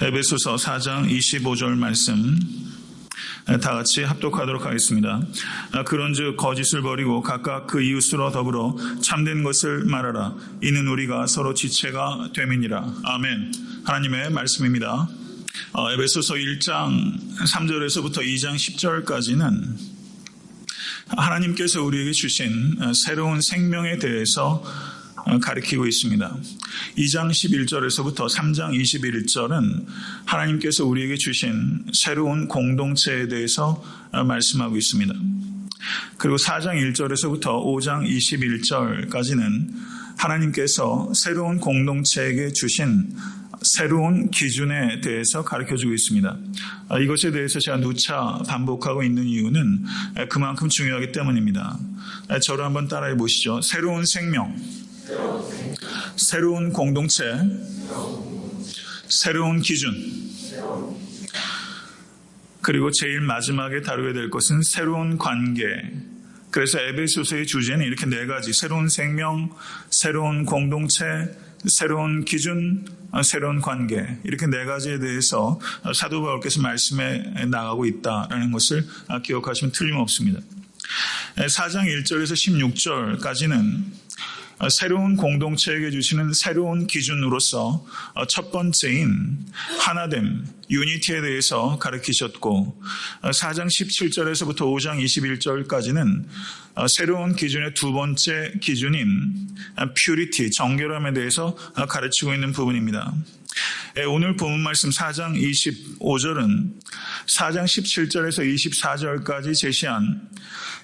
에베소서 4장 25절 말씀 다 같이 합독하도록 하겠습니다. 그런즉 거짓을 버리고 각각 그 이웃으로 더불어 참된 것을 말하라. 이는 우리가 서로 지체가 됨이니라. 아멘. 하나님의 말씀입니다. 에베소서 1장 3절에서부터 2장 10절까지는 하나님께서 우리에게 주신 새로운 생명에 대해서 가리키고 있습니다. 2장 11절에서부터 3장 21절은 하나님께서 우리에게 주신 새로운 공동체에 대해서 말씀하고 있습니다. 그리고 4장 1절에서부터 5장 21절까지는 하나님께서 새로운 공동체에게 주신 새로운 기준에 대해서 가르쳐주고 있습니다. 이것에 대해서 제가 누차 반복하고 있는 이유는 그만큼 중요하기 때문입니다. 저를 한번 따라해 보시죠. 새로운 생명, 새로운 공동체, 새로운 기준, 그리고 제일 마지막에 다루게 될 것은 새로운 관계. 그래서 에베소서의 주제는 이렇게 네 가지: 새로운 생명, 새로운 공동체, 새로운 기준, 새로운 관계, 이렇게 네 가지에 대해서 사도 바울께서 말씀해 나가고 있다는 것을 기억하시면 틀림없습니다. 4장 1절에서 16절까지는 새로운 공동체에게 주시는 새로운 기준으로서 첫 번째인 하나됨, 유니티에 대해서 가르치셨고, 4장 17절에서부터 5장 21절까지는 새로운 기준의 두 번째 기준인 퓨리티, 정결함에 대해서 가르치고 있는 부분입니다. 오늘 본문 말씀 4장 25절은 4장 17절에서 24절까지 제시한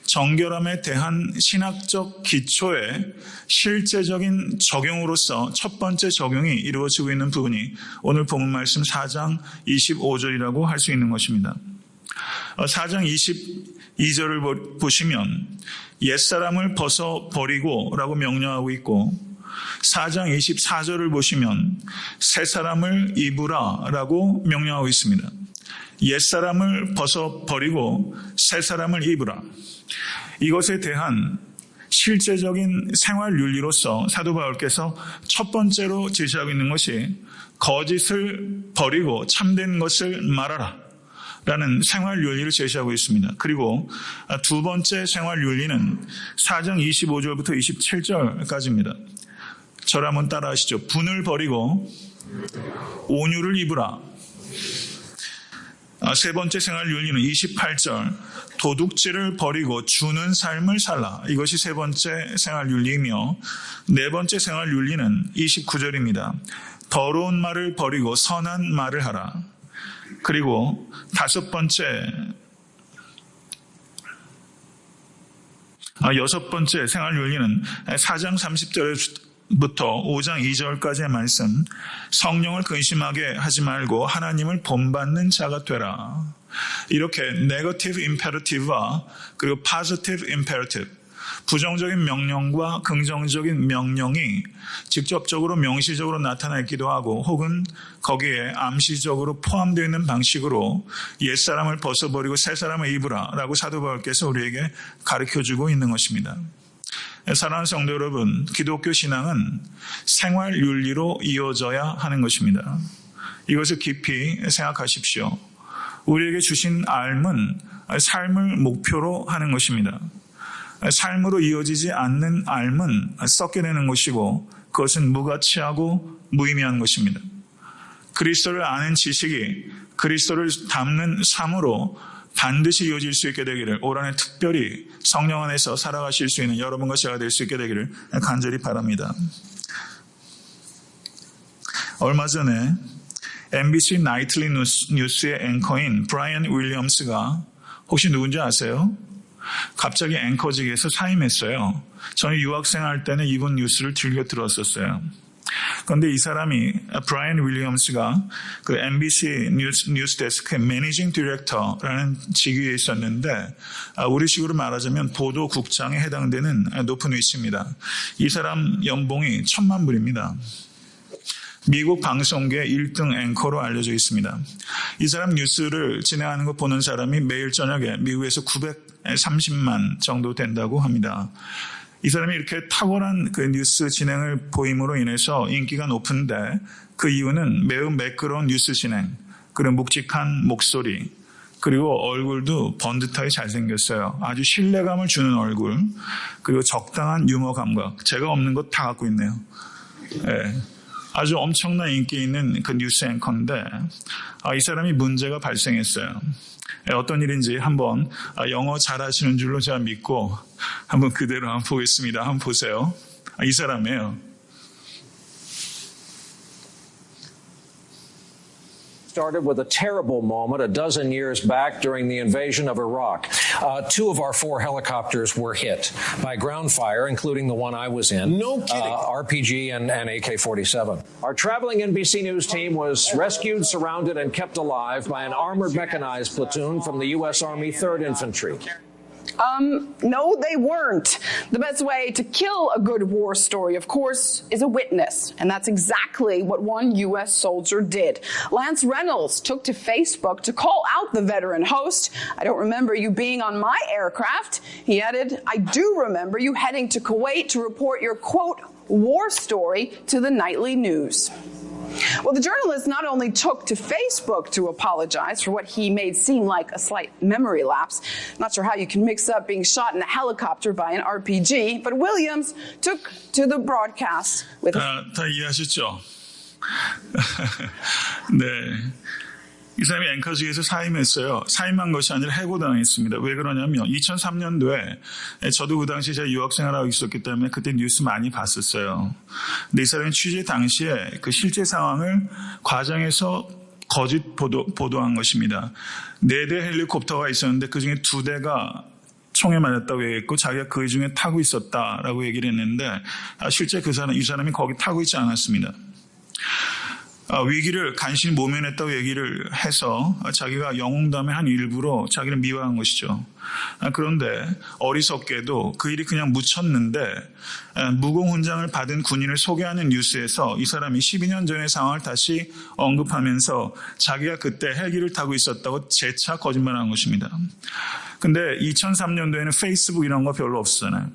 정결함에 대한 신학적 기초의 실제적인 적용으로서 첫 번째 적용이 이루어지고 있는 부분이 오늘 본문 말씀 4장 25절이라고 할 수 있는 것입니다. 4장 22절을 보시면 옛사람을 벗어버리고 라고 명령하고 있고, 4장 24절을 보시면 새사람을 입으라 라고 명령하고 있습니다. 옛사람을 벗어버리고 새사람을 입으라. 이것에 대한 실제적인 생활 윤리로서 사도 바울께서 첫 번째로 제시하고 있는 것이 거짓을 버리고 참된 것을 말하라 라는 생활 윤리를 제시하고 있습니다. 그리고 두 번째 생활 윤리는 4장 25절부터 27절까지입니다. 저를 한번 따라 하시죠. 분을 버리고 온유를 입으라. 세 번째 생활 윤리는 28절, 도둑질을 버리고 주는 삶을 살라. 이것이 세 번째 생활 윤리이며, 네 번째 생활 윤리는 29절입니다. 더러운 말을 버리고 선한 말을 하라. 그리고 여섯 번째 생활 윤리는 4장 30절부터 5장 2절까지의 말씀, 성령을 근심하게 하지 말고 하나님을 본받는 자가 되라. 이렇게 네거티브 임페러티브와 그리고 포지티브 임페러티브, 부정적인 명령과 긍정적인 명령이 직접적으로 명시적으로 나타나 있기도 하고, 혹은 거기에 암시적으로 포함되어 있는 방식으로 옛사람을 벗어버리고 새사람을 입으라 라고 사도 바울께서 우리에게 가르쳐주고 있는 것입니다. 사랑하는 성도 여러분, 기독교 신앙은 생활 윤리로 이어져야 하는 것입니다. 이것을 깊이 생각하십시오. 우리에게 주신 삶은 삶을 목표로 하는 것입니다. 삶으로 이어지지 않는 삶은 썩게 되는 것이고, 그것은 무가치하고 무의미한 것입니다. 그리스도를 아는 지식이 그리스도를 닮는 삶으로 반드시 이어질 수 있게 되기를, 올 한해 특별히 성령 안에서 살아가실 수 있는 여러분과 제가 될 수 있게 되기를 간절히 바랍니다. 얼마 전에 MBC 나이틀리 뉴스의 앵커인 브라이언 윌리엄스가, 혹시 누군지 아세요? 갑자기 앵커직에서 사임했어요. 저는 유학생활 때는 이분 뉴스를 즐겨 들었었어요. 그런데 이 사람이, 브라이언 윌리엄스가 그 MBC 뉴스 데스크의 매니징 디렉터라는 직위에 있었는데, 우리식으로 말하자면 보도국장에 해당되는 높은 위치입니다. 이 사람 연봉이 1,000만 불입니다. 미국 방송계 1등 앵커로 알려져 있습니다. 이 사람 뉴스를 진행하는 거 보는 사람이 매일 저녁에 미국에서 930만 정도 된다고 합니다. 이 사람이 이렇게 탁월한 그 뉴스 진행을 보임으로 인해서 인기가 높은데 그 이유는 매우 매끄러운 뉴스 진행, 그리고 묵직한 목소리, 그리고 얼굴도 번듯하게 잘생겼어요. 아주 신뢰감을 주는 얼굴, 그리고 적당한 유머 감각. 제가 없는 것 다 갖고 있네요. 네. 아주 엄청난 인기 있는 그 뉴스 앵커인데 이 사람이 문제가 발생했어요. 어떤 일인지 한번 영어 잘하시는 줄로 제가 믿고 한번 그대로 한번 보겠습니다. 한번 보세요. 이 사람이에요. Started with a terrible moment a dozen years back during the invasion of Iraq. Two of our 4 helicopters were hit by ground fire, including the one I was in. No kidding. RPG and AK-47. Our traveling NBC News team was rescued, surrounded, and kept alive by an armored mechanized platoon from the U.S. Army 3rd Infantry. No, they weren't. The best way to kill a good war story, of course, is a witness. And that's exactly what one U.S. soldier did. Lance Reynolds took to Facebook to call out the veteran host. I don't remember you being on my aircraft. He added, I do remember you heading to Kuwait to report your, quote, war story to the nightly news. Well, the journalist not only took to Facebook to apologize for what he made seem like a slight memory lapse. Not sure how you can mix up being shot in a helicopter by an RPG, but Williams took to the broadcast with... 다 이해하셨죠? 네. 이 사람이 앵커직에서 사임했어요. 사임한 것이 아니라 해고당했습니다. 왜 그러냐면 2003년도에 저도 그 당시에 제가 유학생활하고 있었기 때문에 그때 뉴스 많이 봤었어요. 근데 이 사람이 취재 당시에 그 실제 상황을 과장해서 거짓 보도한 것입니다. 4대 헬리콥터가 있었는데 그중에 2대가 총에 맞았다고 얘기했고 자기가 그 중에 타고 있었다라고 얘기를 했는데 실제 이 사람이 거기 타고 있지 않았습니다. 위기를 간신히 모면했다고 얘기를 해서 자기가 영웅담의 한 일부로 자기를 미화한 것이죠. 그런데 어리석게도 그 일이 그냥 묻혔는데 무공훈장을 받은 군인을 소개하는 뉴스에서 이 사람이 12년 전의 상황을 다시 언급하면서 자기가 그때 헬기를 타고 있었다고 재차 거짓말한 것입니다. 근데 2003년도에는 페이스북 이런 거 별로 없었잖아요.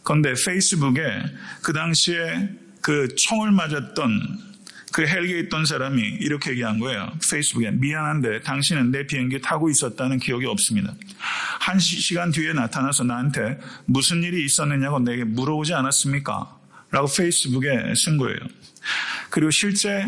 그런데 페이스북에 그 당시에 그 총을 맞았던 그 헬기에 있던 사람이 이렇게 얘기한 거예요. 페이스북에 미안한데 당신은 내 비행기에 타고 있었다는 기억이 없습니다. 1시간 뒤에 나타나서 나한테 무슨 일이 있었느냐고 내게 물어보지 않았습니까? 라고 페이스북에 쓴 거예요. 그리고 실제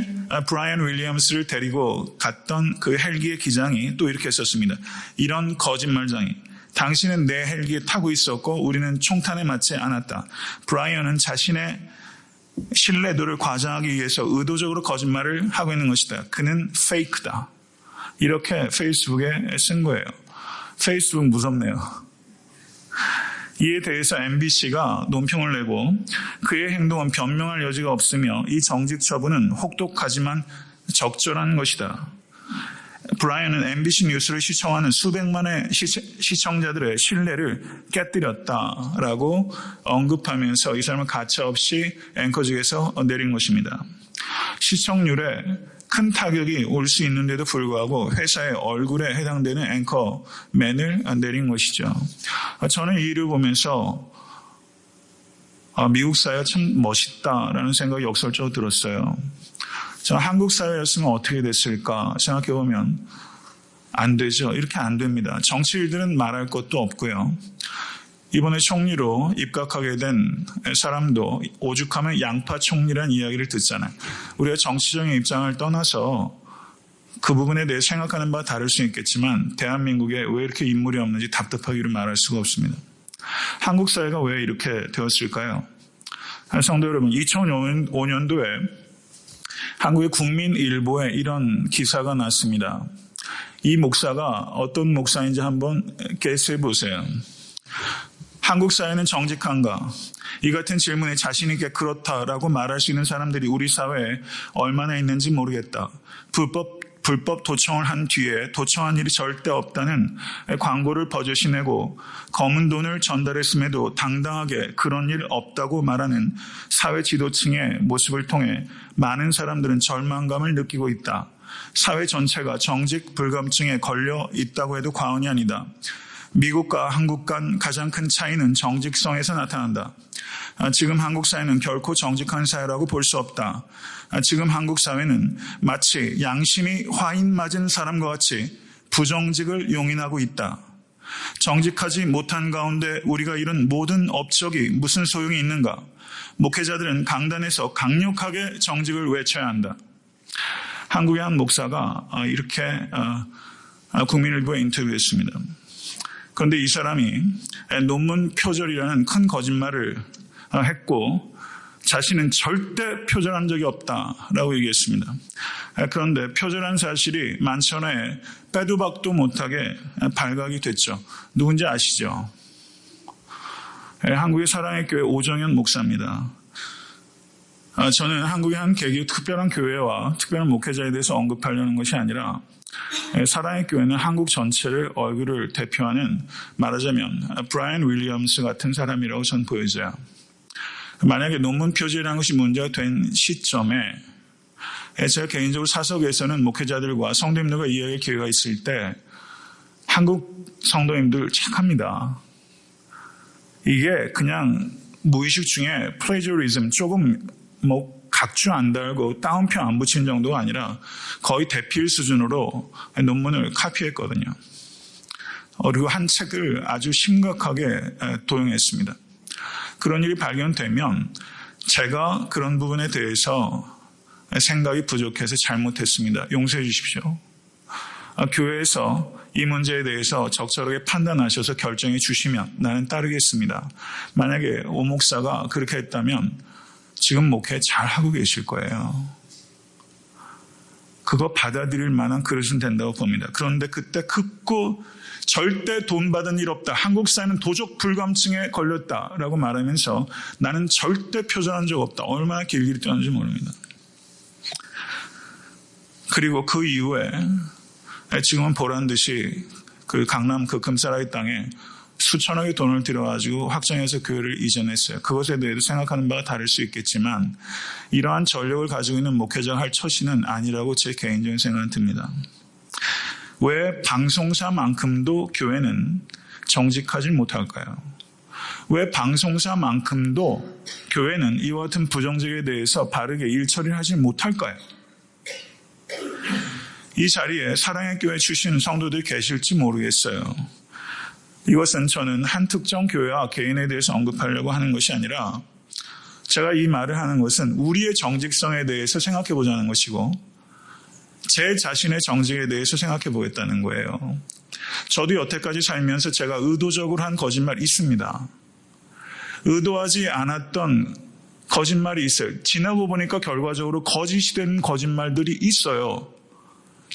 브라이언 윌리엄스를 데리고 갔던 그 헬기의 기장이 또 이렇게 썼습니다. 이런 거짓말쟁이. 당신은 내 헬기에 타고 있었고 우리는 총탄에 맞지 않았다. 브라이언은 자신의 신뢰도를 과장하기 위해서 의도적으로 거짓말을 하고 있는 것이다. 그는 페이크다. 이렇게 페이스북에 쓴 거예요. 페이스북 무섭네요. 이에 대해서 MBC가 논평을 내고 그의 행동은 변명할 여지가 없으며 이 정직 처분은 혹독하지만 적절한 것이다. 브라이언은 MBC 뉴스를 시청하는 수백만의 시청자들의 신뢰를 깨뜨렸다라고 언급하면서 이 사람을 가차없이 앵커직에서 내린 것입니다. 시청률에 큰 타격이 올 수 있는데도 불구하고 회사의 얼굴에 해당되는 앵커맨을 내린 것이죠. 저는 이 일을 보면서 미국 사회가 참 멋있다라는 생각이 역설적으로 들었어요. 저 한국 사회였으면 어떻게 됐을까 생각해보면 안 되죠. 이렇게 안 됩니다. 정치인들은 말할 것도 없고요. 이번에 총리로 입각하게 된 사람도 오죽하면 양파 총리라는 이야기를 듣잖아요. 우리가 정치적인 입장을 떠나서 그 부분에 대해 생각하는 바가 다를 수 있겠지만 대한민국에 왜 이렇게 인물이 없는지 답답하기를 말할 수가 없습니다. 한국 사회가 왜 이렇게 되었을까요? 성도 여러분, 2005년도에 한국의 국민일보에 이런 기사가 났습니다. 이 목사가 어떤 목사인지 한번 게스해 보세요. 한국 사회는 정직한가? 이 같은 질문에 자신 있게 그렇다라고 말할 수 있는 사람들이 우리 사회에 얼마나 있는지 모르겠다. 불법 도청을 한 뒤에 도청한 일이 절대 없다는 광고를 버젓이 내고 검은 돈을 전달했음에도 당당하게 그런 일 없다고 말하는 사회 지도층의 모습을 통해 많은 사람들은 절망감을 느끼고 있다. 사회 전체가 정직 불감증에 걸려 있다고 해도 과언이 아니다. 미국과 한국 간 가장 큰 차이는 정직성에서 나타난다. 지금 한국 사회는 결코 정직한 사회라고 볼 수 없다. 지금 한국 사회는 마치 양심이 화인 맞은 사람과 같이 부정직을 용인하고 있다. 정직하지 못한 가운데 우리가 이룬 모든 업적이 무슨 소용이 있는가? 목회자들은 강단에서 강력하게 정직을 외쳐야 한다. 한국의 한 목사가 이렇게 국민일보에 인터뷰했습니다. 그런데 이 사람이 논문 표절이라는 큰 거짓말을 했고 자신은 절대 표절한 적이 없다라고 얘기했습니다. 그런데 표절한 사실이 만천하에 빼도 박도 못하게 발각이 됐죠. 누군지 아시죠? 한국의 사랑의 교회 오정현 목사입니다. 저는 한국의 한 개교 특별한 교회와 특별한 목회자에 대해서 언급하려는 것이 아니라 사랑의 교회는 한국 전체를 얼굴을 대표하는 말하자면 브라이언 윌리엄스 같은 사람이라고 전 보여져요. 만약에 논문 표절이라는 것이 문제가 된 시점에 제가 개인적으로 사석에서는 목회자들과 성도님들과 이야기할 기회가 있을 때 한국 성도님들 착합니다. 이게 그냥 무의식 중에 플레저리즘 조금 각주 안 달고 따옴표 안 붙인 정도가 아니라 거의 대필 수준으로 논문을 카피했거든요. 그리고 한 책을 아주 심각하게 도용했습니다. 그런 일이 발견되면 제가 그런 부분에 대해서 생각이 부족해서 잘못했습니다. 용서해 주십시오. 교회에서 이 문제에 대해서 적절하게 판단하셔서 결정해 주시면 나는 따르겠습니다. 만약에 오 목사가 그렇게 했다면 지금 목회 잘하고 계실 거예요. 그거 받아들일 만한 그릇은 된다고 봅니다. 그런데 그때 극구 절대 돈 받은 일 없다. 한국 사회는 도적 불감증에 걸렸다라고 말하면서 나는 절대 표절한 적 없다. 얼마나 길길이 뛰었는지 모릅니다. 그리고 그 이후에 지금은 보란 듯이 그 강남 그 금사라기 땅에 수천억의 돈을 들여가지고 확장해서 교회를 이전했어요. 그것에 대해서 생각하는 바가 다를 수 있겠지만 이러한 전력을 가지고 있는 목회자가 할 처신은 아니라고 제 개인적인 생각은 듭니다. 왜 방송사만큼도 교회는 정직하지 못할까요? 왜 방송사만큼도 교회는 이와 같은 부정직에 대해서 바르게 일처리를 하지 못할까요? 이 자리에 사랑의 교회 출신 성도들이 계실지 모르겠어요. 이것은 저는 한 특정 교회와 개인에 대해서 언급하려고 하는 것이 아니라 제가 이 말을 하는 것은 우리의 정직성에 대해서 생각해 보자는 것이고 제 자신의 정직에 대해서 생각해 보겠다는 거예요. 저도 여태까지 살면서 제가 의도적으로 한 거짓말이 있습니다. 의도하지 않았던 거짓말이 있어요. 지나고 보니까 결과적으로 거짓이 되는 거짓말들이 있어요.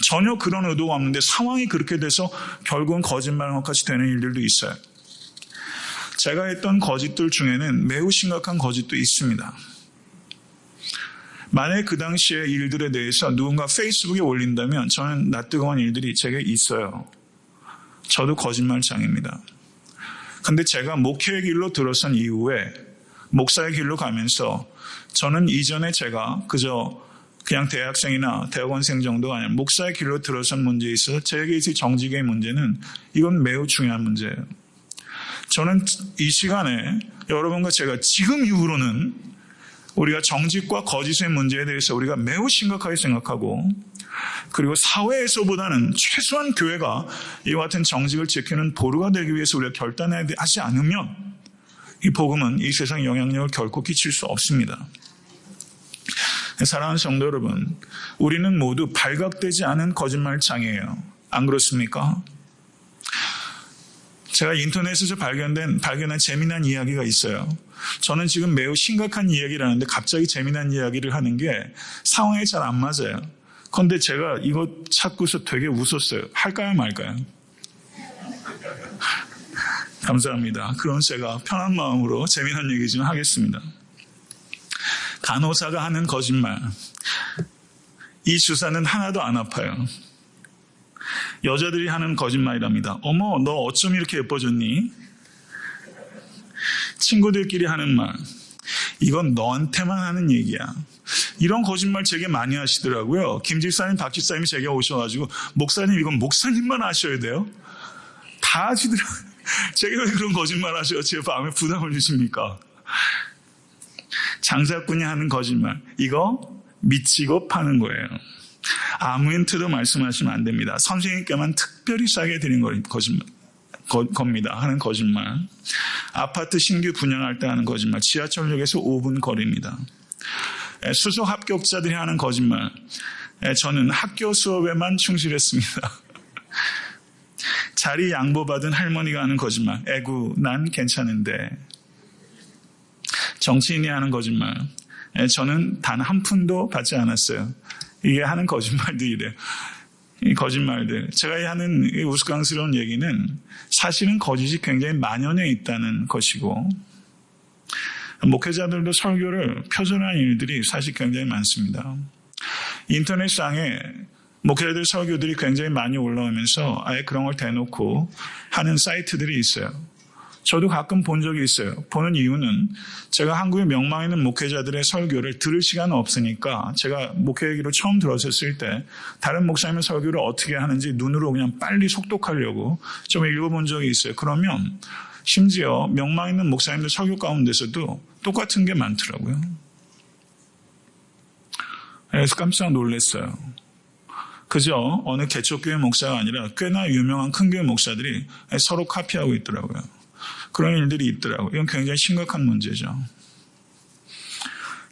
전혀 그런 의도가 없는데 상황이 그렇게 돼서 결국은 거짓말과 같이 되는 일들도 있어요. 제가 했던 거짓들 중에는 매우 심각한 거짓도 있습니다. 만약 그 당시의 일들에 대해서 누군가 페이스북에 올린다면 저는 낯뜨거운 일들이 제게 있어요. 저도 거짓말장입니다. 근데 제가 목회의 길로 들어선 이후에 목사의 길로 가면서 저는 이전에 제가 그냥 대학생이나 대학원생 정도가 아니라 목사의 길로 들어선 문제에 있어서 제게 있을 정직의 문제는 이건 매우 중요한 문제예요. 저는 이 시간에 여러분과 제가 지금 이후로는 우리가 정직과 거짓의 문제에 대해서 우리가 매우 심각하게 생각하고 그리고 사회에서보다는 최소한 교회가 이와 같은 정직을 지키는 보루가 되기 위해서 우리가 결단해야 하지 않으면 이 복음은 이 세상 영향력을 결코 끼칠 수 없습니다. 사랑하는 성도 여러분, 우리는 모두 발각되지 않은 거짓말장이에요. 안 그렇습니까? 제가 인터넷에서 발견한 재미난 이야기가 있어요. 저는 지금 매우 심각한 이야기를 하는데 갑자기 재미난 이야기를 하는 게 상황에 잘 안 맞아요. 그런데 제가 이거 찾고서 되게 웃었어요. 할까요 말까요? 감사합니다. 그럼 제가 편한 마음으로 재미난 얘기 좀 하겠습니다. 간호사가 하는 거짓말. 이 주사는 하나도 안 아파요. 여자들이 하는 거짓말이랍니다. 어머, 너 어쩜 이렇게 예뻐졌니? 친구들끼리 하는 말. 이건 너한테만 하는 얘기야. 이런 거짓말 되게 많이 하시더라고요. 김 집사님, 박 집사님이 제게 오셔가지고 목사님 이건 목사님만 하셔야 돼요. 다 하시더라고요. 제가 왜 그런 거짓말 하셔서 제 마음에 부담을 주십니까? 장사꾼이 하는 거짓말. 이거 미치고 파는 거예요. 아무 힌트도 말씀하시면 안 됩니다. 선생님께만 특별히 싸게 드린 겁니다. 하는 거짓말. 아파트 신규 분양할 때 하는 거짓말. 지하철역에서 5분 거리입니다. 수석 합격자들이 하는 거짓말. 저는 학교 수업에만 충실했습니다. 자리 양보받은 할머니가 하는 거짓말. 에구, 난 괜찮은데. 정치인이 하는 거짓말. 저는 단 한 푼도 받지 않았어요. 이게 하는 거짓말들이래요. 이 거짓말들. 제가 하는 이 우스꽝스러운 얘기는 사실은 거짓이 굉장히 만연해 있다는 것이고, 목회자들도 설교를 표절한 일들이 사실 굉장히 많습니다. 인터넷상에 목회자들 설교들이 굉장히 많이 올라오면서 아예 그런 걸 대놓고 하는 사이트들이 있어요. 저도 가끔 본 적이 있어요. 보는 이유는 제가 한국에 명망 있는 목회자들의 설교를 들을 시간은 없으니까 제가 목회 얘기로 처음 들었을 때 다른 목사님의 설교를 어떻게 하는지 눈으로 그냥 빨리 속독하려고 좀 읽어본 적이 있어요. 그러면 심지어 명망 있는 목사님들 설교 가운데서도 똑같은 게 많더라고요. 그래서 깜짝 놀랐어요. 그저 어느 개척교회 목사가 아니라 꽤나 유명한 큰 교회 목사들이 서로 카피하고 있더라고요. 그런 일들이 있더라고요. 이건 굉장히 심각한 문제죠.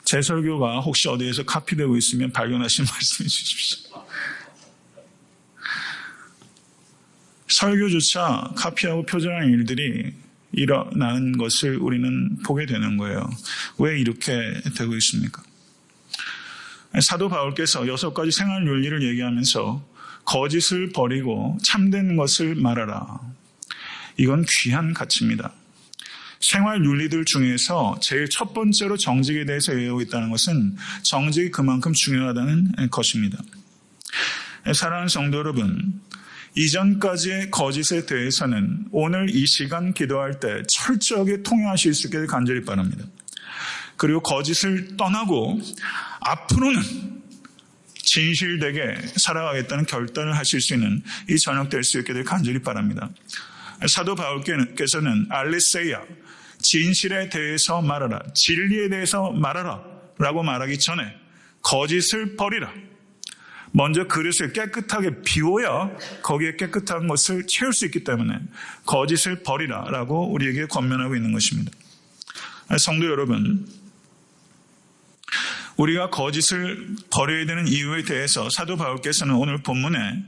제 설교가 혹시 어디에서 카피되고 있으면 발견하시면 말씀해 주십시오. 설교조차 카피하고 표절하는 일들이 일어나는 것을 우리는 보게 되는 거예요. 왜 이렇게 되고 있습니까? 사도 바울께서 6가지 생활 윤리를 얘기하면서 거짓을 버리고 참된 것을 말하라. 이건 귀한 가치입니다. 생활 윤리들 중에서 제일 첫 번째로 정직에 대해서 얘기하고 있다는 것은 정직이 그만큼 중요하다는 것입니다. 사랑하는 성도 여러분, 이전까지의 거짓에 대해서는 오늘 이 시간 기도할 때 철저하게 통용하실 수 있게 간절히 바랍니다. 그리고 거짓을 떠나고 앞으로는 진실되게 살아가겠다는 결단을 하실 수 있는 이 저녁 될 수 있게 될 간절히 바랍니다. 사도 바울께서는 알레세이아, 진실에 대해서 말하라, 진리에 대해서 말하라 라고 말하기 전에 거짓을 버리라. 먼저 그릇을 깨끗하게 비워야 거기에 깨끗한 것을 채울 수 있기 때문에 거짓을 버리라 라고 우리에게 권면하고 있는 것입니다. 성도 여러분, 우리가 거짓을 버려야 되는 이유에 대해서 사도 바울께서는 오늘 본문에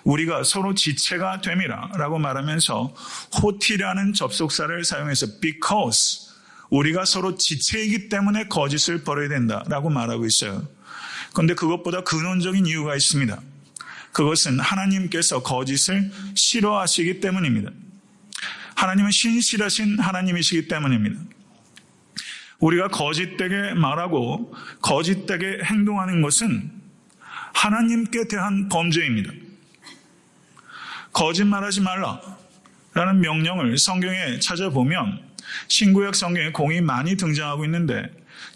우리가 서로 지체가 됨이라 라고 말하면서 호티라는 접속사를 사용해서 because 우리가 서로 지체이기 때문에 거짓을 버려야 된다라고 말하고 있어요. 그런데 그것보다 근원적인 이유가 있습니다. 그것은 하나님께서 거짓을 싫어하시기 때문입니다. 하나님은 신실하신 하나님이시기 때문입니다. 우리가 거짓되게 말하고 거짓되게 행동하는 것은 하나님께 대한 범죄입니다. 거짓말하지 말라라는 명령을 성경에 찾아보면 신구약 성경에 공이 많이 등장하고 있는데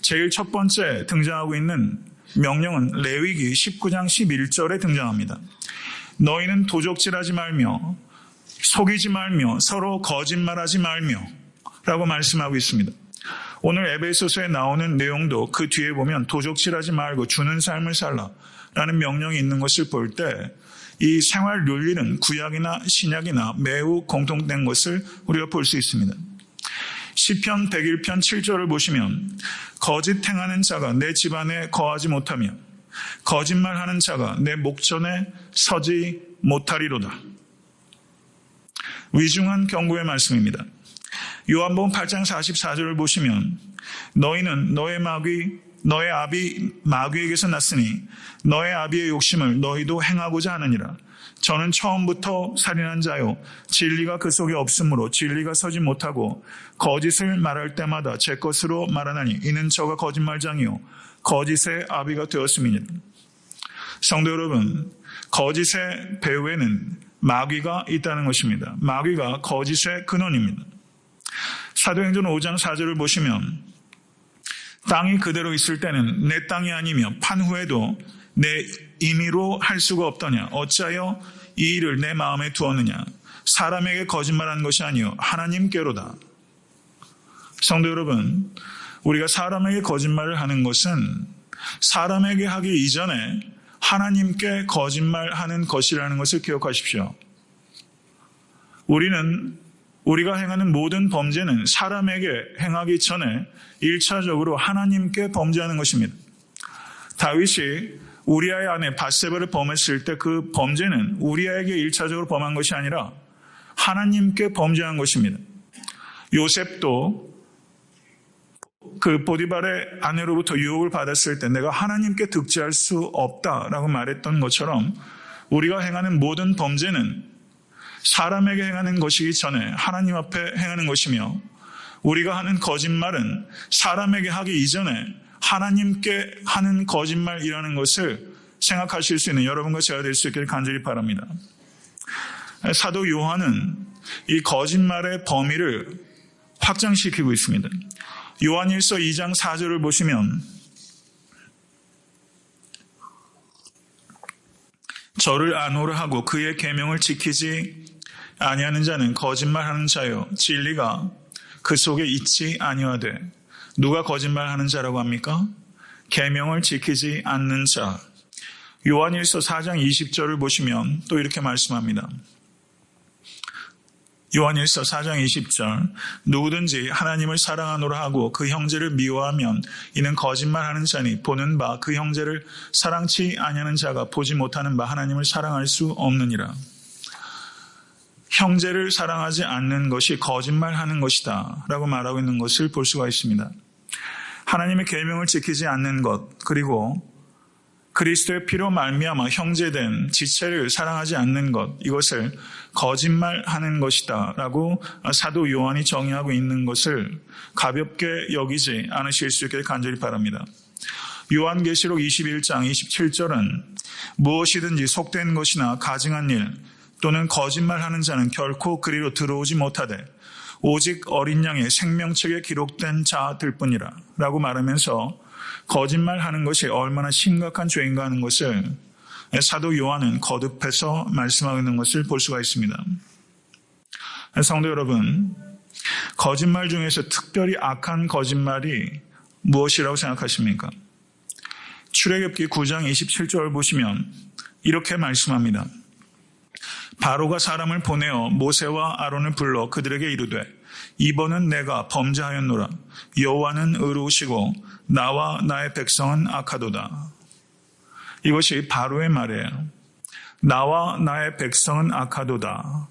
제일 첫 번째 등장하고 있는 명령은 레위기 19장 11절에 등장합니다. 너희는 도적질하지 말며 속이지 말며 서로 거짓말하지 말며 라고 말씀하고 있습니다. 오늘 에베소서에 나오는 내용도 그 뒤에 보면 도적질하지 말고 주는 삶을 살라라는 명령이 있는 것을 볼 때 이 생활 윤리는 구약이나 신약이나 매우 공통된 것을 우리가 볼 수 있습니다. 시편 101편 7절을 보시면 거짓 행하는 자가 내 집안에 거하지 못하며 거짓말하는 자가 내 목전에 서지 못하리로다. 위중한 경고의 말씀입니다. 요한복음 8장 44절을 보시면 너희는 너의 아비 마귀에게서 났으니 너의 아비의 욕심을 너희도 행하고자 하느니라. 저는 처음부터 살인한 자요 진리가 그 속에 없으므로 진리가 서지 못하고 거짓을 말할 때마다 제 것으로 말하나니 이는 저가 거짓말장이요 거짓의 아비가 되었음이니라. 성도 여러분, 거짓의 배후에는 마귀가 있다는 것입니다. 마귀가 거짓의 근원입니다. 사도행전 5장 4절을 보시면 땅이 그대로 있을 때는 내 땅이 아니며 판 후에도 내 임의로 할 수가 없더냐. 어찌하여 이 일을 내 마음에 두었느냐. 사람에게 거짓말하는 것이 아니요 하나님께로다. 성도 여러분, 우리가 사람에게 거짓말을 하는 것은 사람에게 하기 이전에 하나님께 거짓말하는 것이라는 것을 기억하십시오. 우리가 행하는 모든 범죄는 사람에게 행하기 전에 1차적으로 하나님께 범죄하는 것입니다. 다윗이 우리아의 아내 밧세바를 범했을 때 그 범죄는 우리아에게 1차적으로 범한 것이 아니라 하나님께 범죄한 것입니다. 요셉도 그 보디발의 아내로부터 유혹을 받았을 때 내가 하나님께 득죄할 수 없다라고 말했던 것처럼 우리가 행하는 모든 범죄는 사람에게 행하는 것이기 전에 하나님 앞에 행하는 것이며 우리가 하는 거짓말은 사람에게 하기 이전에 하나님께 하는 거짓말이라는 것을 생각하실 수 있는 여러분과 제가 될 수 있기를 간절히 바랍니다. 사도 요한은 이 거짓말의 범위를 확장시키고 있습니다. 요한일서 2장 4절을 보시면 저를 아노라 하고 그의 계명을 지키지 아니하는 자는 거짓말하는 자요 진리가 그 속에 있지 아니하되. 누가 거짓말하는 자라고 합니까? 계명을 지키지 않는 자. 요한일서 4장 20절을 보시면 또 이렇게 말씀합니다. 요한일서 4장 20절 누구든지 하나님을 사랑하노라 하고 그 형제를 미워하면 이는 거짓말하는 자니 보는 바 그 형제를 사랑치 아니하는 자가 보지 못하는 바 하나님을 사랑할 수 없느니라. 형제를 사랑하지 않는 것이 거짓말하는 것이다 라고 말하고 있는 것을 볼 수가 있습니다. 하나님의 계명을 지키지 않는 것 그리고 그리스도의 피로 말미암아 형제된 지체를 사랑하지 않는 것 이것을 거짓말하는 것이다 라고 사도 요한이 정의하고 있는 것을 가볍게 여기지 않으실 수 있기를 간절히 바랍니다. 요한계시록 21장 27절은 무엇이든지 속된 것이나 가증한 일 또는 거짓말하는 자는 결코 그리로 들어오지 못하되 오직 어린 양의 생명책에 기록된 자들 뿐이라 라고 말하면서 거짓말하는 것이 얼마나 심각한 죄인가 하는 것을 사도 요한은 거듭해서 말씀하고 있는 것을 볼 수가 있습니다. 성도 여러분, 거짓말 중에서 특별히 악한 거짓말이 무엇이라고 생각하십니까? 출애굽기 9장 27절을 보시면 이렇게 말씀합니다. 바로가 사람을 보내어 모세와 아론을 불러 그들에게 이르되 이번은 내가 범죄하였노라. 여호와는 의로우시고 나와 나의 백성은 악하도다. 이것이 바로의 말이에요. 나와 나의 백성은 악하도다.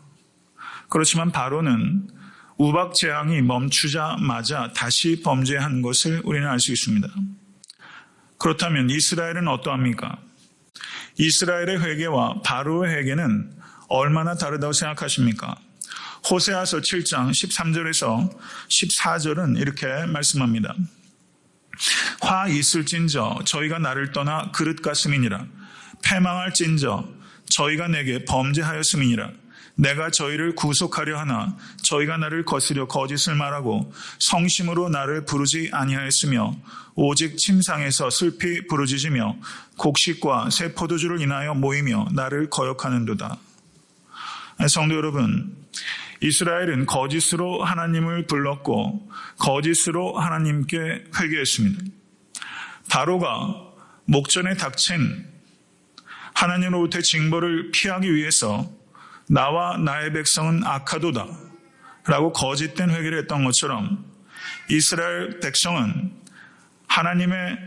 그렇지만 바로는 우박 재앙이 멈추자마자 다시 범죄한 것을 우리는 알 수 있습니다. 그렇다면 이스라엘은 어떠합니까? 이스라엘의 회개와 바로의 회개는 얼마나 다르다고 생각하십니까? 호세아서 7장 13절에서 14절은 이렇게 말씀합니다. 화 있을진저 저희가 나를 떠나 그릇 같음이니라. 패망할진저 저희가 내게 범죄하였음이니라. 내가 저희를 구속하려 하나 저희가 나를 거스려 거짓을 말하고 성심으로 나를 부르지 아니하였으며 오직 침상에서 슬피 부르짖으며 곡식과 새 포도주를 인하여 모이며 나를 거역하는도다. 성도 여러분, 이스라엘은 거짓으로 하나님을 불렀고 거짓으로 하나님께 회개했습니다. 바로가 목전에 닥친 하나님으로부터의 징벌을 피하기 위해서 나와 나의 백성은 악하도다 라고 거짓된 회개를 했던 것처럼 이스라엘 백성은 하나님의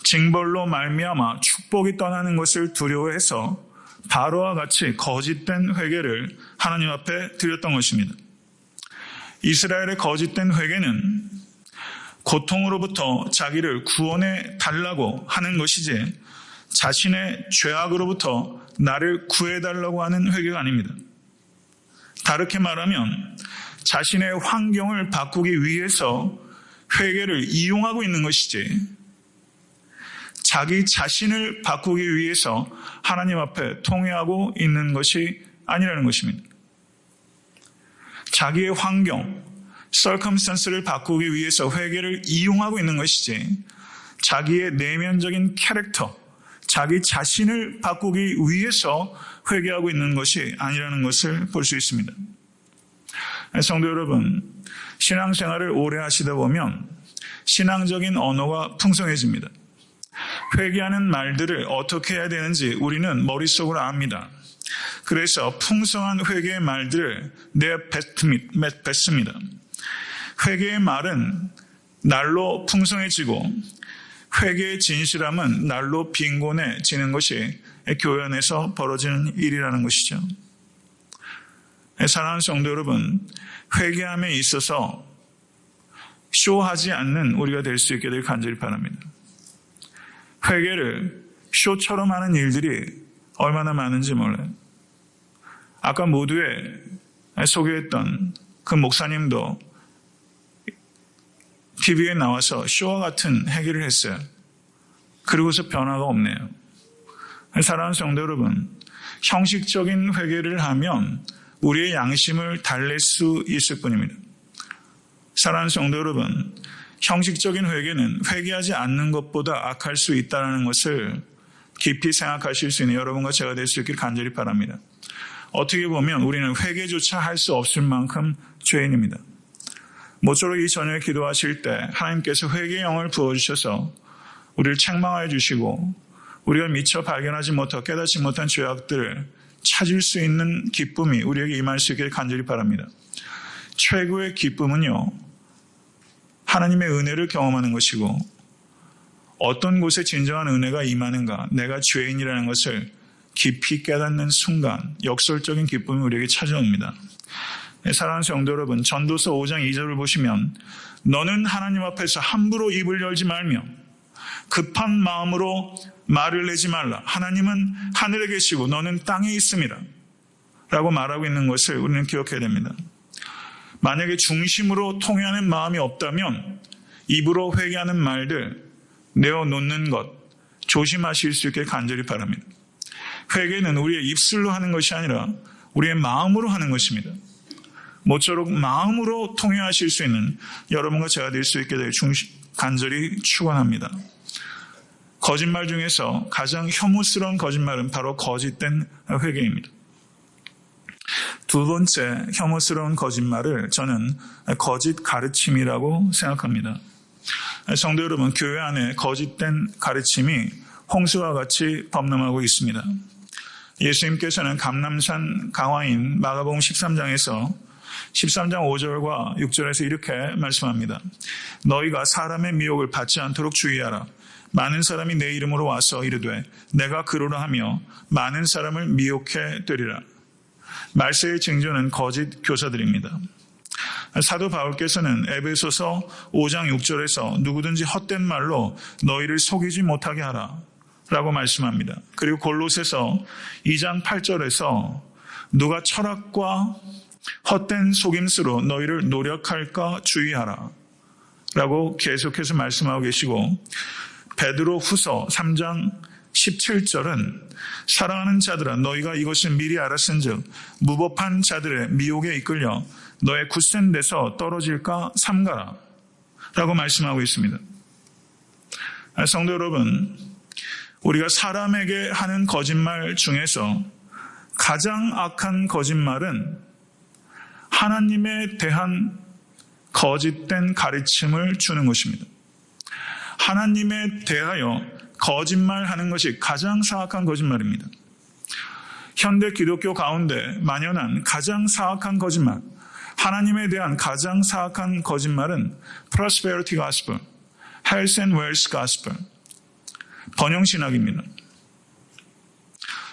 징벌로 말미암아 축복이 떠나는 것을 두려워해서 바로와 같이 거짓된 회개를 하나님 앞에 드렸던 것입니다. 이스라엘의 거짓된 회개는 고통으로부터 자기를 구원해 달라고 하는 것이지 자신의 죄악으로부터 나를 구해달라고 하는 회개가 아닙니다. 다르게 말하면 자신의 환경을 바꾸기 위해서 회개를 이용하고 있는 것이지 자기 자신을 바꾸기 위해서 하나님 앞에 통회하고 있는 것이 아니라는 것입니다. 자기의 환경, circumstance를 바꾸기 위해서 회개를 이용하고 있는 것이지 자기의 내면적인 캐릭터, 자기 자신을 바꾸기 위해서 회개하고 있는 것이 아니라는 것을 볼 수 있습니다. 성도 여러분, 신앙생활을 오래 하시다 보면 신앙적인 언어가 풍성해집니다. 회개하는 말들을 어떻게 해야 되는지 우리는 머릿속으로 압니다. 그래서 풍성한 회개의 말들을 내어 뱉습니다. 회개의 말은 날로 풍성해지고 회개의 진실함은 날로 빈곤해지는 것이 교회 안에서 벌어지는 일이라는 것이죠. 사랑하는 성도 여러분, 회개함에 있어서 쇼하지 않는 우리가 될 수 있게 될 간절히 바랍니다. 회개를 쇼처럼 하는 일들이 얼마나 많은지 몰라요. 아까 모두에 소개했던 그 목사님도 TV에 나와서 쇼와 같은 회개를 했어요. 그리고서 변화가 없네요. 사랑하는 성도 여러분, 형식적인 회개를 하면 우리의 양심을 달랠 수 있을 뿐입니다. 사랑하는 성도 여러분, 형식적인 회개는 회개하지 않는 것보다 악할 수 있다는 것을 깊이 생각하실 수 있는 여러분과 제가 될 수 있기를 간절히 바랍니다. 어떻게 보면 우리는 회개조차 할 수 없을 만큼 죄인입니다. 모쪼록 이 저녁에 기도하실 때 하나님께서 회개의 영을 부어주셔서 우리를 책망하여 주시고 우리가 미처 발견하지 못하고 깨닫지 못한 죄악들을 찾을 수 있는 기쁨이 우리에게 임할 수 있기를 간절히 바랍니다. 최고의 기쁨은요, 하나님의 은혜를 경험하는 것이고 어떤 곳에 진정한 은혜가 임하는가, 내가 죄인이라는 것을 깊이 깨닫는 순간 역설적인 기쁨이 우리에게 찾아옵니다. 사랑하는 성도 여러분, 전도서 5장 2절을 보시면 너는 하나님 앞에서 함부로 입을 열지 말며 급한 마음으로 말을 내지 말라. 하나님은 하늘에 계시고 너는 땅에 있습니다. 라고 말하고 있는 것을 우리는 기억해야 됩니다. 만약에 중심으로 통회하는 마음이 없다면 입으로 회개하는 말들 내어놓는 것 조심하실 수 있게 간절히 바랍니다. 회개는 우리의 입술로 하는 것이 아니라 우리의 마음으로 하는 것입니다. 모쪼록 마음으로 통회하실 수 있는 여러분과 제가 될 수 있게 될 간절히 축원합니다. 거짓말 중에서 가장 혐오스러운 거짓말은 바로 거짓된 회개입니다. 두 번째 혐오스러운 거짓말을 저는 거짓 가르침이라고 생각합니다. 성도 여러분, 교회 안에 거짓된 가르침이 홍수와 같이 범람하고 있습니다. 예수님께서는 감람산 강화인 마가복음 13장에서 13장 5절과 6절에서 이렇게 말씀합니다. 너희가 사람의 미혹을 받지 않도록 주의하라. 많은 사람이 내 이름으로 와서 이르되 내가 그러라 하며 많은 사람을 미혹해 되리라. 말세의 징조는 거짓 교사들입니다. 사도 바울께서는 에베소서 5장 6절에서 누구든지 헛된 말로 너희를 속이지 못하게 하라 라고 말씀합니다. 그리고 골로새서 2장 8절에서 누가 철학과 헛된 속임수로 너희를 노력할까 주의하라 라고 계속해서 말씀하고 계시고, 베드로 후서 3장 17절은 사랑하는 자들아 너희가 이것을 미리 알았은즉 무법한 자들의 미혹에 이끌려 너의 굳센 데서 떨어질까 삼가라 라고 말씀하고 있습니다. 성도 여러분, 우리가 사람에게 하는 거짓말 중에서 가장 악한 거짓말은 하나님에 대한 거짓된 가르침을 주는 것입니다. 하나님에 대하여 거짓말하는 것이 가장 사악한 거짓말입니다. 현대 기독교 가운데 만연한 가장 사악한 거짓말, 하나님에 대한 가장 사악한 거짓말은 Prosperity Gospel, Health and Wealth Gospel, 번영신학입니다.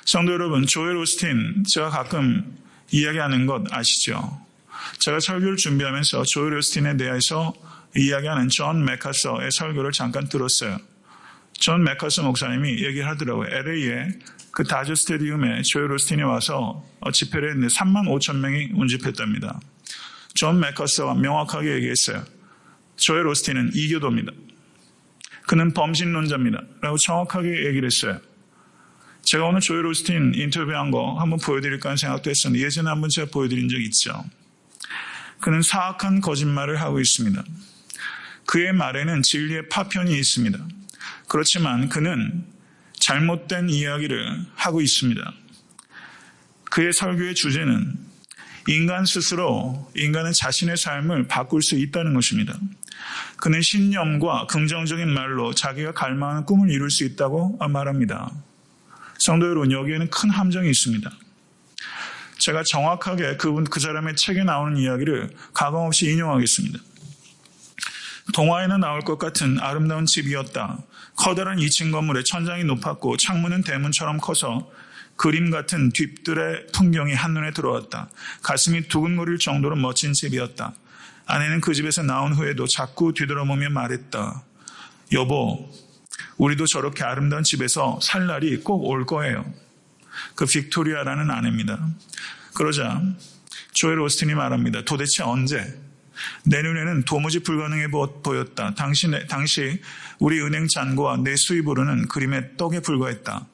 성도 여러분, 조엘 오스틴 제가 가끔 이야기하는 것 아시죠? 제가 설교를 준비하면서 조엘 오스틴에 대해서 이야기하는 존 맥카서의 설교를 잠깐 들었어요. 존 맥카서 목사님이 얘기를 하더라고요. LA에 그 다저 스테디움에 조엘 오스틴이 와서 집회를 했는데 3만 5천 명이 운집했답니다. 존 맥카서가 명확하게 얘기했어요. 조엘 오스틴은 이교도입니다. 그는 범신론자입니다. 라고 정확하게 얘기를 했어요. 제가 오늘 조엘 오스틴 인터뷰한 거 한번 보여드릴까 하는 생각도 했었는데 예전에 한번 제가 보여드린 적이 있죠. 그는 사악한 거짓말을 하고 있습니다. 그의 말에는 진리의 파편이 있습니다. 그렇지만 그는 잘못된 이야기를 하고 있습니다. 그의 설교의 주제는 인간은 자신의 삶을 바꿀 수 있다는 것입니다. 그는 신념과 긍정적인 말로 자기가 갈망하는 꿈을 이룰 수 있다고 말합니다. 성도 여러분, 여기에는 큰 함정이 있습니다. 제가 정확하게 그 사람의 책에 나오는 이야기를 가감없이 인용하겠습니다. 동화에는 나올 것 같은 아름다운 집이었다. 커다란 2층 건물에 천장이 높았고 창문은 대문처럼 커서 그림 같은 뒤뜰의 풍경이 한눈에 들어왔다. 가슴이 두근거릴 정도로 멋진 집이었다. 아내는 그 집에서 나온 후에도 자꾸 뒤돌아보며 말했다. 여보, 우리도 저렇게 아름다운 집에서 살 날이 꼭 올 거예요. 그 빅토리아라는 아내입니다. 그러자 조엘 오스틴이 말합니다. 도대체 언제? 내 눈에는 도무지 불가능해 보였다. 당시 우리 은행 잔고와 내 수입으로는 그림의 떡에 불과했다.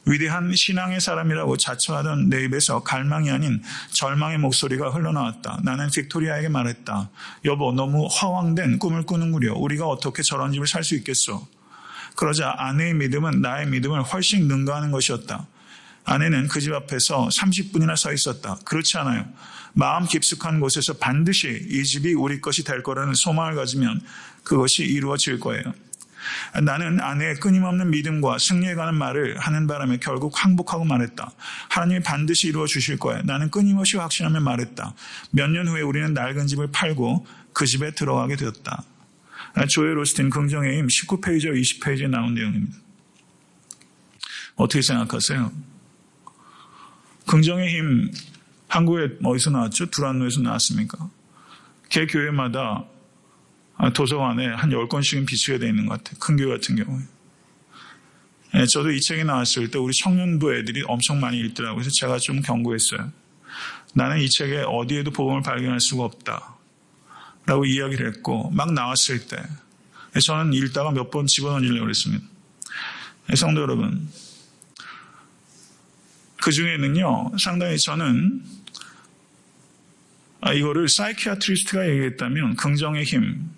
위대한 신앙의 사람이라고 자처하던 내 입에서 갈망이 아닌 절망의 목소리가 흘러나왔다. 나는 빅토리아에게 말했다. 여보, 너무 허황된 꿈을 꾸는구려. 우리가 어떻게 저런 집을 살 수 있겠소? 그러자 아내의 믿음은 나의 믿음을 훨씬 능가하는 것이었다. 아내는 그 집 앞에서 30분이나 서 있었다. 그렇지 않아요. 마음 깊숙한 곳에서 반드시 이 집이 우리 것이 될 거라는 소망을 가지면 그것이 이루어질 거예요. 나는 아내의 끊임없는 믿음과 승리에 관한 말을 하는 바람에 결국 항복하고 말했다. 하나님이 반드시 이루어 주실 거예요. 나는 끊임없이 확신하며 말했다. 몇 년 후에 우리는 낡은 집을 팔고 그 집에 들어가게 되었다. 조엘 오스틴 긍정의 힘 19페이지와 20페이지에 나온 내용입니다. 어떻게 생각하세요? 긍정의 힘 한국에 어디서 나왔죠? 두란노에서 나왔습니까? 개 교회마다 도서관에 한 10권씩은 비치게 되어 있는 것 같아요. 큰 교회 같은 경우에. 저도 이 책이 나왔을 때 우리 청년부 애들이 엄청 많이 읽더라고요. 그래서 제가 좀 경고했어요. 나는 이 책에 어디에도 복음을 발견할 수가 없다. 라고 이야기를 했고 막 나왔을 때 저는 읽다가 몇 번 집어던지려고 했습니다. 성도 여러분, 그 중에는요, 상당히 저는 이거를 사이키아트리스트가 얘기했다면 긍정의 힘,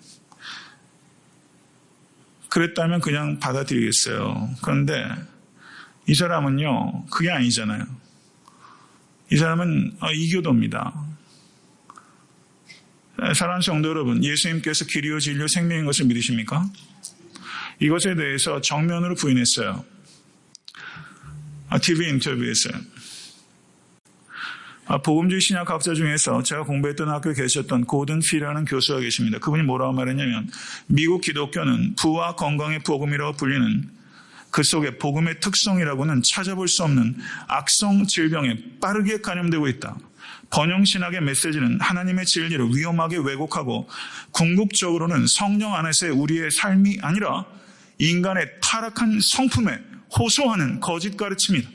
그랬다면 그냥 받아들이겠어요. 그런데 이 사람은요, 그게 아니잖아요. 이 사람은 이교도입니다. 사랑하는 성도 여러분, 예수님께서 길이요 진리요 생명인 것을 믿으십니까? 이것에 대해서 정면으로 부인했어요. TV 인터뷰에서요. 복음주의 신약학자 중에서 제가 공부했던 학교에 계셨던 고든 피라는 교수가 계십니다. 그분이 뭐라고 말했냐면 미국 기독교는 부와 건강의 복음이라고 불리는 그 속에 복음의 특성이라고는 찾아볼 수 없는 악성 질병에 빠르게 감염되고 있다. 번영신학의 메시지는 하나님의 진리를 위험하게 왜곡하고 궁극적으로는 성령 안에서의 우리의 삶이 아니라 인간의 타락한 성품에 호소하는 거짓 가르침이다.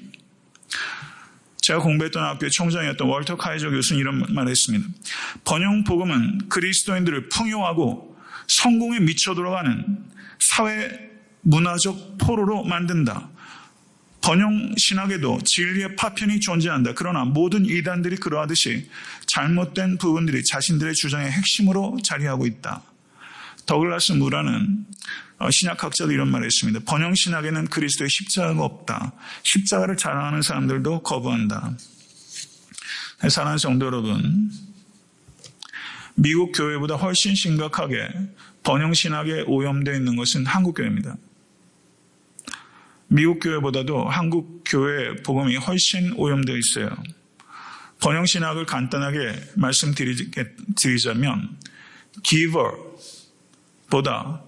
제가 공부했던 학교의 총장이었던 월터 카이저 교수는 이런 말을 했습니다. 번영 복음은 그리스도인들을 풍요하고 성공에 미쳐 돌아가는 사회 문화적 포로로 만든다. 번영 신학에도 진리의 파편이 존재한다. 그러나 모든 이단들이 그러하듯이 잘못된 부분들이 자신들의 주장의 핵심으로 자리하고 있다. 더글라스 무라는 신약학자도 이런 말을 했습니다. 번영 신학에는 그리스도의 십자가가 없다. 십자가를 자랑하는 사람들도 거부한다. 사랑하는 성도 여러분, 미국 교회보다 훨씬 심각하게 번영 신학에 오염되어 있는 것은 한국 교회입니다. 미국 교회보다도 한국 교회 복음이 훨씬 오염되어 있어요. 번영 신학을 간단하게 말씀드리자면 giver보다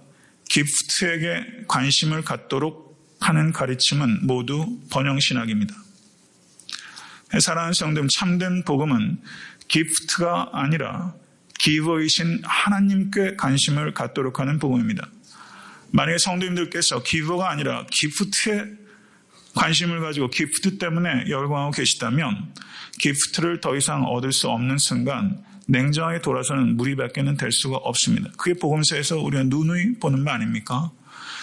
기프트에게 관심을 갖도록 하는 가르침은 모두 번영 신학입니다. 사랑하는 성도님, 참된 복음은 기프트가 아니라 기버이신 하나님께 관심을 갖도록 하는 복음입니다. 만약에 성도님들께서 기버가 아니라 기프트에 관심을 가지고 기프트 때문에 열광하고 계시다면 기프트를 더 이상 얻을 수 없는 순간 냉정하게 돌아서는 무리밖에는 될 수가 없습니다. 그게 복음서에서 우리가 누누이 보는 바 아닙니까?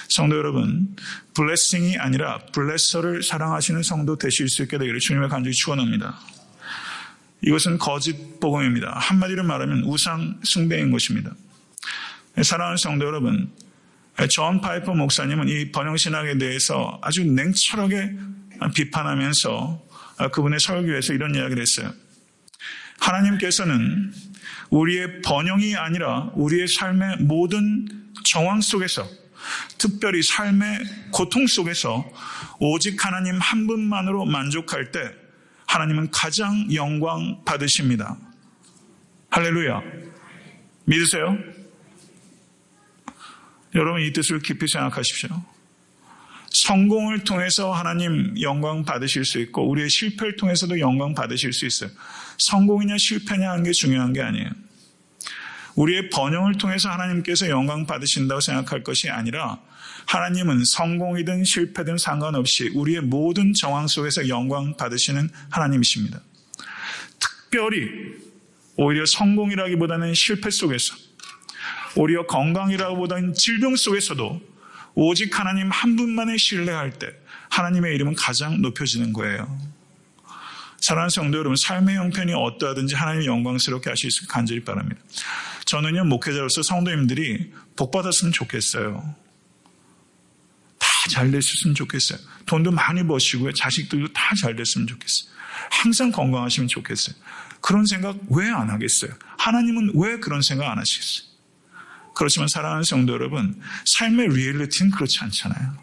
성도 여러분, 블레싱이 아니라 블레서를 사랑하시는 성도 되실 수 있게 되기를 주님의 간절히 축원합니다. 이것은 거짓 복음입니다. 한마디로 말하면 우상 숭배인 것입니다. 사랑하는 성도 여러분, 존 파이퍼 목사님은 이 번영신학에 대해서 아주 냉철하게 비판하면서 그분의 설교에서 이런 이야기를 했어요. 하나님께서는 우리의 번영이 아니라 우리의 삶의 모든 정황 속에서, 특별히 삶의 고통 속에서 오직 하나님 한 분만으로 만족할 때 하나님은 가장 영광 받으십니다. 할렐루야. 믿으세요? 여러분 이 뜻을 깊이 생각하십시오. 성공을 통해서 하나님 영광 받으실 수 있고 우리의 실패를 통해서도 영광 받으실 수 있어요. 성공이냐 실패냐 하는 게 중요한 게 아니에요. 우리의 번영을 통해서 하나님께서 영광 받으신다고 생각할 것이 아니라 하나님은 성공이든 실패든 상관없이 우리의 모든 정황 속에서 영광 받으시는 하나님이십니다. 특별히 오히려 성공이라기보다는 실패 속에서, 오히려 건강이라기보다는 질병 속에서도 오직 하나님 한 분만을 신뢰할 때 하나님의 이름은 가장 높여지는 거예요. 사랑하는 성도 여러분, 삶의 형편이 어떠하든지 하나님이 영광스럽게 하실 수 있게 간절히 바랍니다. 저는요, 목회자로서 성도님들이 복받았으면 좋겠어요. 다 잘 됐으면 좋겠어요. 돈도 많이 버시고요. 자식들도 다 잘 됐으면 좋겠어요. 항상 건강하시면 좋겠어요. 그런 생각 왜 안 하겠어요? 하나님은 왜 그런 생각 안 하시겠어요? 그렇지만 사랑하는 성도 여러분, 삶의 리얼리티는 그렇지 않잖아요.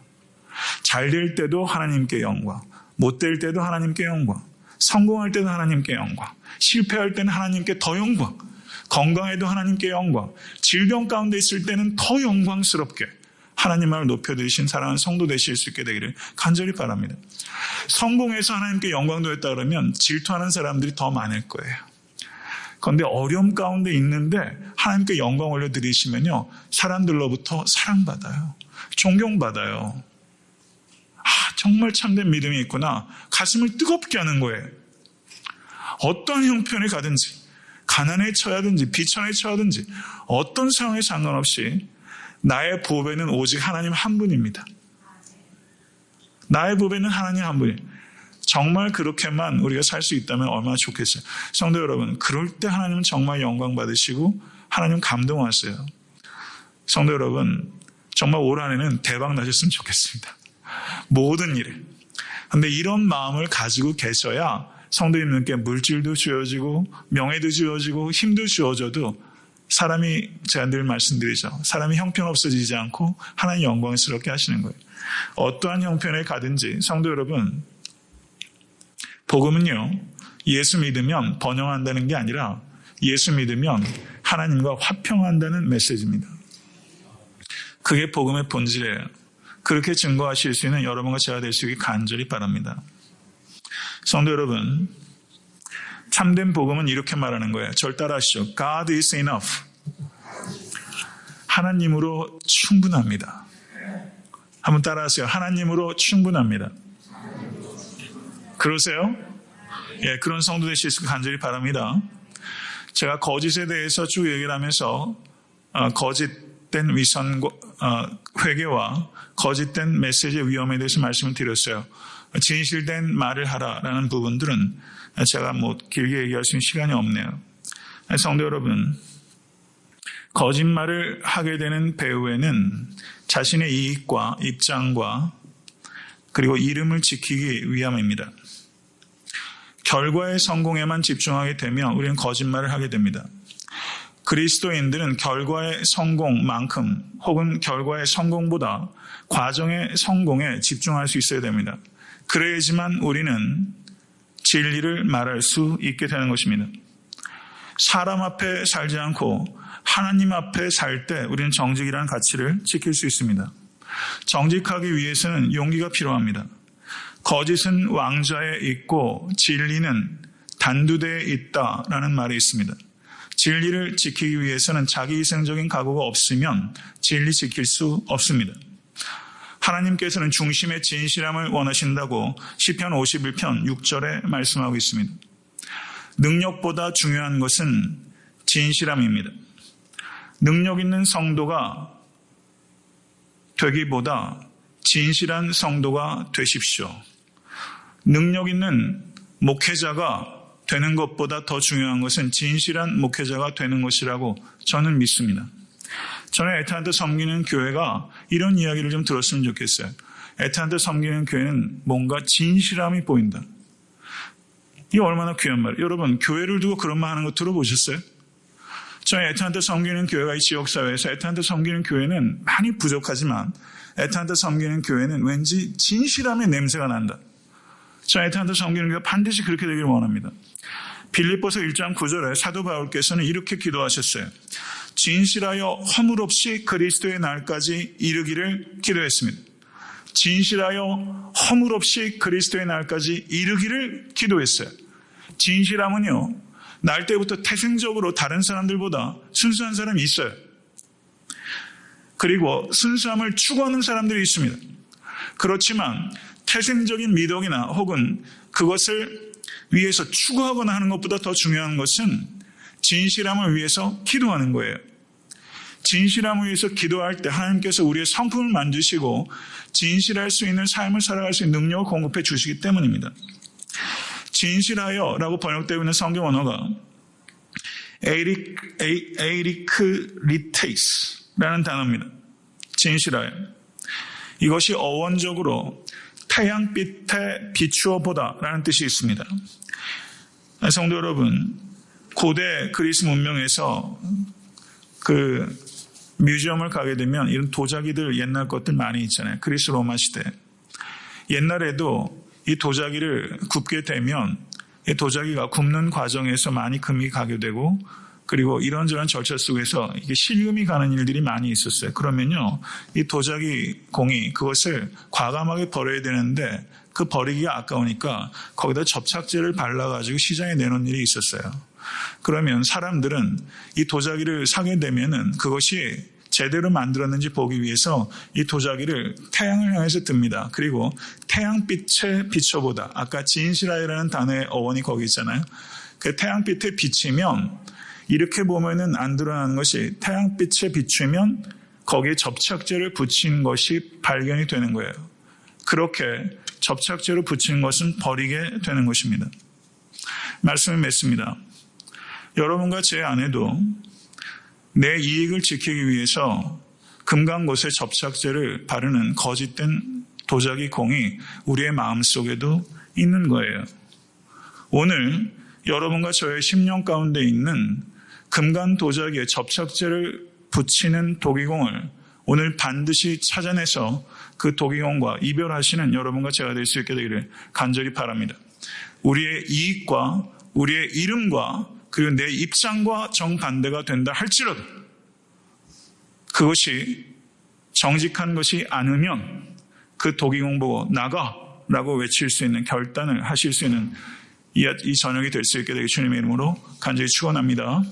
잘 될 때도 하나님께 영광, 못 될 때도 하나님께 영광, 성공할 때도 하나님께 영광, 실패할 때는 하나님께 더 영광, 건강에도 하나님께 영광, 질병 가운데 있을 때는 더 영광스럽게 하나님을 높여드리신 사랑하는 성도 되실 수 있게 되기를 간절히 바랍니다. 성공해서 하나님께 영광 돌렸다 그러면 질투하는 사람들이 더 많을 거예요. 그런데 어려움 가운데 있는데 하나님께 영광 올려드리시면요, 사람들로부터 사랑받아요. 존경받아요. 정말 참된 믿음이 있구나. 가슴을 뜨겁게 하는 거예요. 어떠한 형편에 가든지, 가난에 처하든지 비천에 처하든지 어떤 상황에 상관없이 나의 보배는 오직 하나님 한 분입니다. 나의 보배는 하나님 한 분이에요. 정말 그렇게만 우리가 살 수 있다면 얼마나 좋겠어요. 성도 여러분, 그럴 때 하나님은 정말 영광 받으시고 하나님 감동하세요. 성도 여러분, 정말 올 한해는 대박 나셨으면 좋겠습니다. 모든 일에. 그런데 이런 마음을 가지고 계셔야 성도님들께 물질도 주어지고 명예도 주어지고 힘도 주어져도 사람이, 제가 늘 말씀드리죠, 사람이 형편없어지지 않고 하나님 영광스럽게 하시는 거예요. 어떠한 형편에 가든지 성도 여러분, 복음은요, 예수 믿으면 번영한다는 게 아니라 예수 믿으면 하나님과 화평한다는 메시지입니다. 그게 복음의 본질이에요. 그렇게 증거하실 수 있는 여러분과 제가 될 수 있게 간절히 바랍니다. 성도 여러분, 참된 복음은 이렇게 말하는 거예요. 절 따라하시죠. God is enough. 하나님으로 충분합니다. 한번 따라하세요. 하나님으로 충분합니다. 그러세요? 예, 그런 성도 되실 수 있게 간절히 바랍니다. 제가 거짓에 대해서 쭉 얘기를 하면서 거짓된 위선과 회개와 거짓된 메시지의 위험에 대해서 말씀을 드렸어요. 진실된 말을 하라라는 부분들은 제가 길게 얘기할 수 있는 시간이 없네요. 성도 여러분, 거짓말을 하게 되는 배후에는 자신의 이익과 입장과 그리고 이름을 지키기 위함입니다. 결과의 성공에만 집중하게 되면 우리는 거짓말을 하게 됩니다. 그리스도인들은 결과의 성공만큼 혹은 결과의 성공보다 과정의 성공에 집중할 수 있어야 됩니다. 그래야지만 우리는 진리를 말할 수 있게 되는 것입니다. 사람 앞에 살지 않고 하나님 앞에 살 때 우리는 정직이라는 가치를 지킬 수 있습니다. 정직하기 위해서는 용기가 필요합니다. 거짓은 왕좌에 있고 진리는 단두대에 있다라는 말이 있습니다. 진리를 지키기 위해서는 자기희생적인 각오가 없으면 진리 지킬 수 없습니다. 하나님께서는 중심의 진실함을 원하신다고 시편 51편 6절에 말씀하고 있습니다. 능력보다 중요한 것은 진실함입니다. 능력 있는 성도가 되기보다 진실한 성도가 되십시오. 능력 있는 목회자가 되는 것보다 더 중요한 것은 진실한 목회자가 되는 것이라고 저는 믿습니다. 저는 애타한테 섬기는 교회가 이런 이야기를 좀 들었으면 좋겠어요. 애타한테 섬기는 교회는 뭔가 진실함이 보인다. 이 얼마나 귀한 말이에요. 여러분, 교회를 두고 그런 말 하는 거 들어보셨어요? 저희 애타한테 섬기는 교회가 이 지역사회에서 애타한테 섬기는 교회는 많이 부족하지만 애타한테 섬기는 교회는 왠지 진실함의 냄새가 난다. 저희 애타한테 섬기는 교회가 반드시 그렇게 되기를 원합니다. 빌립보서 1장 9절에 사도 바울께서는 이렇게 기도하셨어요. 진실하여 허물 없이 그리스도의 날까지 이르기를 기도했습니다. 진실하여 허물 없이 그리스도의 날까지 이르기를 기도했어요. 진실함은요, 날 때부터 태생적으로 다른 사람들보다 순수한 사람이 있어요. 그리고 순수함을 추구하는 사람들이 있습니다. 그렇지만 태생적인 미덕이나 혹은 그것을 위해서 추구하거나 하는 것보다 더 중요한 것은 진실함을 위해서 기도하는 거예요. 진실함을 위해서 기도할 때 하나님께서 우리의 성품을 만드시고 진실할 수 있는 삶을 살아갈 수 있는 능력을 공급해 주시기 때문입니다. 진실하여 라고 번역되어 있는 성경 언어가 에이리크리테이스라는 단어입니다. 진실하여. 이것이 어원적으로 태양빛에 비추어 보다라는 뜻이 있습니다. 성도 여러분, 고대 그리스 문명에서 그 뮤지엄을 가게 되면 이런 도자기들 옛날 것들 많이 있잖아요. 그리스 로마 시대. 옛날에도 이 도자기를 굽게 되면 이 도자기가 굽는 과정에서 많이 금이 가게 되고 그리고 이런저런 절차 속에서 이게 실금이 가는 일들이 많이 있었어요. 그러면요, 이 도자기 공이 그것을 과감하게 버려야 되는데 그 버리기가 아까우니까 거기다 접착제를 발라가지고 시장에 내놓은 일이 있었어요. 그러면 사람들은 이 도자기를 사게 되면은 그것이 제대로 만들었는지 보기 위해서 이 도자기를 태양을 향해서 듭니다. 그리고 태양빛에 비춰보다. 아까 진실하여라는 단어의 어원이 거기 있잖아요. 그 태양빛에 비치면 이렇게 보면은 안 드러나는 것이 태양빛에 비추면 거기에 접착제를 붙인 것이 발견이 되는 거예요. 그렇게 접착제로 붙인 것은 버리게 되는 것입니다. 말씀을 맺습니다. 여러분과 제 아내도 내 이익을 지키기 위해서 금강곳에 접착제를 바르는 거짓된 도자기 공이 우리의 마음속에도 있는 거예요. 오늘 여러분과 저의 심령 가운데 있는 금강 도자기에 접착제를 붙이는 도기공을 오늘 반드시 찾아내서 그 도기공과 이별하시는 여러분과 제가 될 수 있게 되기를 간절히 바랍니다. 우리의 이익과 우리의 이름과 그리고 내 입장과 정반대가 된다 할지라도 그것이 정직한 것이 아니면 그 도기공 보고 나가라고 외칠 수 있는 결단을 하실 수 있는 이 저녁이 될 수 있게 되길 주님의 이름으로 간절히 축원합니다.